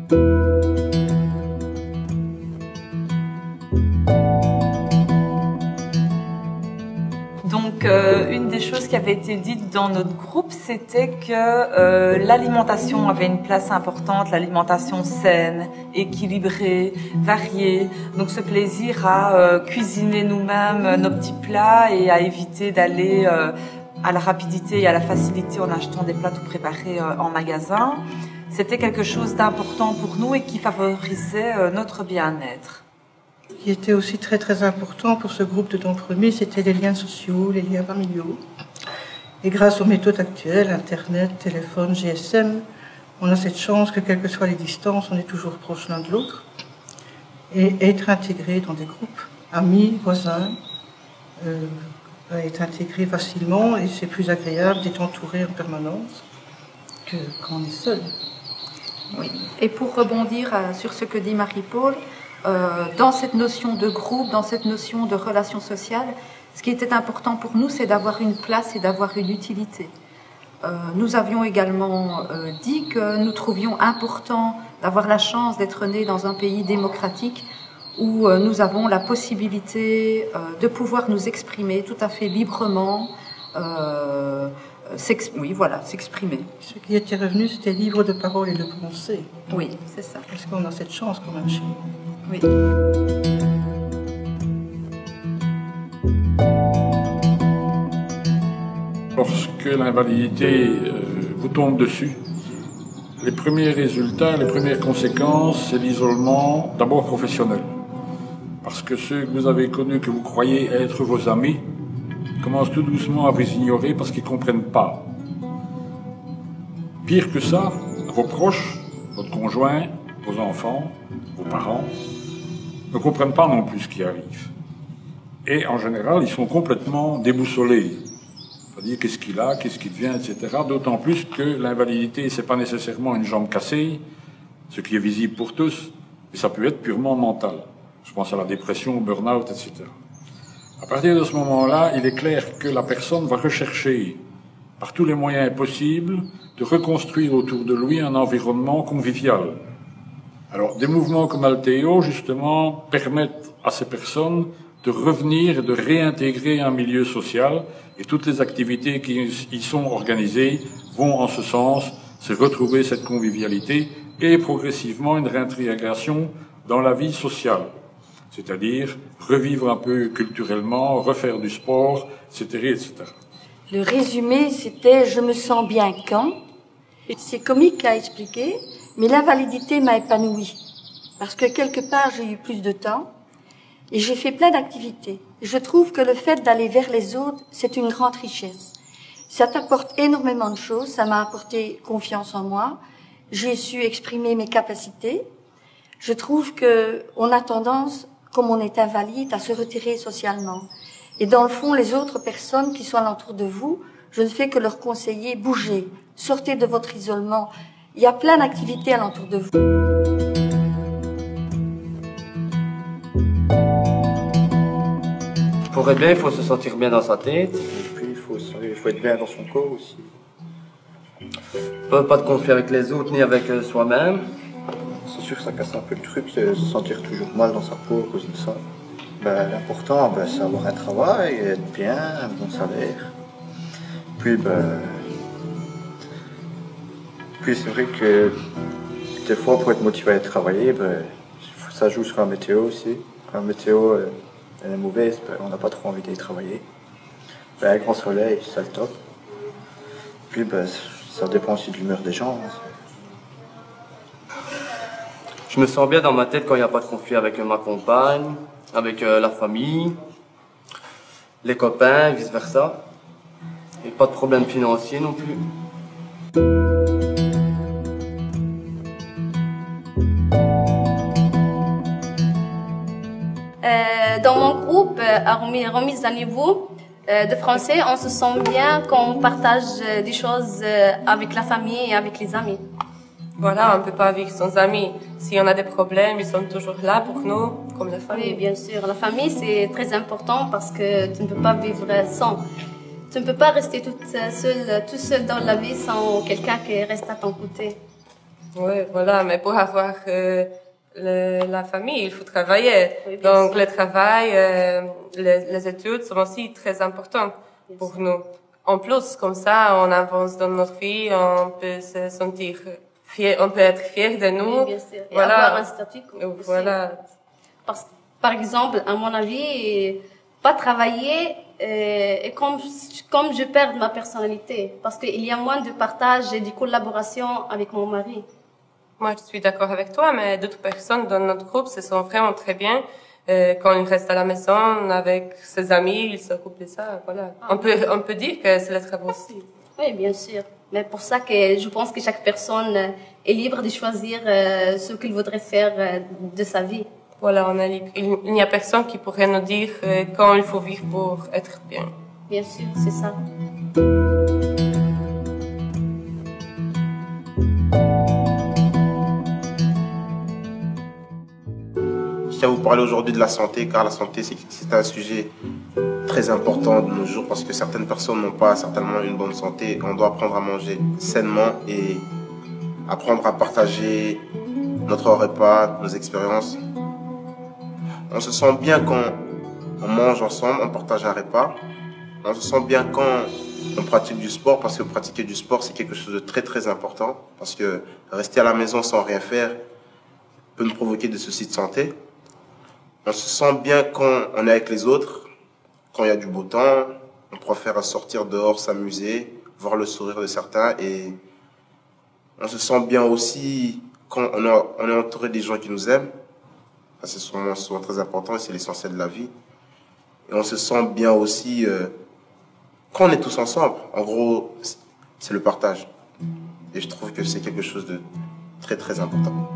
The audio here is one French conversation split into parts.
Donc, une des choses qui avait été dite dans notre groupe, c'était que l'alimentation avait une place importante, l'alimentation saine, équilibrée, variée. Donc, ce plaisir à cuisiner nous-mêmes nos petits plats et à éviter d'aller à la rapidité et à la facilité en achetant des plats tout préparés en magasin. C'était quelque chose d'important pour nous et qui favorisait notre bien-être. Ce qui était aussi très important pour ce groupe de dons premiers, c'était les liens sociaux, les liens familiaux. Et grâce aux méthodes actuelles, Internet, téléphone, GSM, on a cette chance que, quelles que soient les distances, on est toujours proche l'un de l'autre. Et être intégré dans des groupes, amis, voisins, être intégré facilement, et c'est plus agréable d'être entouré en permanence que quand on est seul. Oui. Et pour rebondir sur ce que dit Marie-Paul, dans cette notion de groupe, dans cette notion de relation sociale, ce qui était important pour nous, c'est d'avoir une place et d'avoir une utilité. Nous avions également dit que nous trouvions important d'avoir la chance d'être nés dans un pays démocratique où nous avons la possibilité de pouvoir nous exprimer tout à fait librement, s'exprimer. Ce qui était revenu, c'était libre de parole et de pensée. Oui, c'est ça. Parce qu'on a cette chance quand même chez nous. Oui. Lorsque l'invalidité vous tombe dessus, les premiers résultats, les premières conséquences, c'est l'isolement d'abord professionnel. Parce que ceux que vous avez connus, que vous croyez être vos amis, commencent tout doucement à vous ignorer parce qu'ils ne comprennent pas. Pire que ça, vos proches, votre conjoint, vos enfants, vos parents, ne comprennent pas non plus ce qui arrive. Et en général, ils sont complètement déboussolés. C'est-à-dire qu'est-ce qu'il a, qu'est-ce qu'il devient, etc. D'autant plus que l'invalidité, c'est pas nécessairement une jambe cassée, ce qui est visible pour tous, mais ça peut être purement mental. Je pense à la dépression, au burn-out, etc. À partir de ce moment-là, il est clair que la personne va rechercher, par tous les moyens possibles, de reconstruire autour de lui un environnement convivial. Alors, des mouvements comme Altéo, justement, permettent à ces personnes de revenir et de réintégrer un milieu social, et toutes les activités qui y sont organisées vont en ce sens, c'est retrouver cette convivialité et progressivement une réintégration dans la vie sociale. C'est-à-dire revivre un peu culturellement, refaire du sport, etc., etc. Le résumé, c'était « je me sens bien quand ». C'est comique à expliquer, mais l'invalidité m'a épanouie. Parce que quelque part, j'ai eu plus de temps et j'ai fait plein d'activités. Je trouve que le fait d'aller vers les autres, c'est une grande richesse. Ça t'apporte énormément de choses, ça m'a apporté confiance en moi. J'ai su exprimer mes capacités. Je trouve que on a tendance, comme on est invalide, à se retirer socialement. Et dans le fond, les autres personnes qui sont alentour de vous, je ne fais que leur conseiller, bougez, sortez de votre isolement. Il y a plein d'activités alentour de vous. Pour être bien, il faut se sentir bien dans sa tête. Et puis, il faut être bien dans son corps aussi. Pas de conflit avec les autres, ni avec soi-même. C'est sûr que ça casse un peu le truc, c'est se sentir toujours mal dans sa peau à cause de ça. L'important, c'est avoir un travail, être bien, un bon salaire. Puis c'est vrai que des fois, pour être motivé à travailler, ça joue sur la météo aussi. Quand la météo elle est mauvaise, on n'a pas trop envie d'aller travailler. Avec grand soleil, c'est le top. Puis ça dépend aussi de l'humeur des gens. Je me sens bien dans ma tête quand il n'y a pas de conflit avec ma compagne, avec la famille, les copains, vice-versa. Et pas de problème financier non plus. Dans mon groupe, à remise à niveau de français, on se sent bien quand on partage des choses avec la famille et avec les amis. Voilà, on ne peut pas vivre sans amis. Si on a des problèmes, ils sont toujours là pour nous, comme la famille. Oui, bien sûr. La famille, c'est très important parce que tu ne peux pas vivre sans. Tu ne peux pas rester tout seul dans la vie sans quelqu'un qui reste à ton côté. Oui, voilà, mais pour avoir la famille, il faut travailler. Oui, bien Donc sûr. le travail, les études sont aussi très importantes pour nous. En plus, comme ça, on avance dans notre vie, on peut se sentir fier, on peut être fier de nous. Oui, bien sûr. Et Voilà. avoir un statut aussi. Voilà. Par exemple, à mon avis, pas travailler et comme je perds ma personnalité, parce qu'il y a moins de partage et de collaboration avec mon mari. Moi, je suis d'accord avec toi, mais d'autres personnes dans notre groupe se sentent vraiment très bien. Quand ils restent à la maison avec ses amis, ils s'occupent de ça. Voilà. On peut dire que c'est le travail aussi. Oui, bien sûr. Mais pour ça que je pense que chaque personne est libre de choisir ce qu'il voudrait faire de sa vie. Voilà, on est libre. Il n'y a personne qui pourrait nous dire quand il faut vivre pour être bien. Bien sûr, c'est ça. Je tiens à vous parler aujourd'hui de la santé, car la santé, c'est un sujet très important de nos jours, parce que certaines personnes n'ont pas certainement une bonne santé. On doit apprendre à manger sainement et apprendre à partager notre repas, nos expériences. On se sent bien quand on mange ensemble, on partage un repas. On se sent bien quand on pratique du sport, parce que pratiquer du sport, c'est quelque chose de très très important, parce que rester à la maison sans rien faire peut nous provoquer des soucis de santé. On se sent bien quand on est avec les autres, quand il y a du beau temps, on préfère sortir dehors, s'amuser, voir le sourire de certains, et on se sent bien aussi quand on est entouré des gens qui nous aiment. C'est souvent très important et c'est l'essentiel de la vie. Et on se sent bien aussi quand on est tous ensemble. En gros, c'est le partage. Et je trouve que c'est quelque chose de très très important.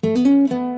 Thank you.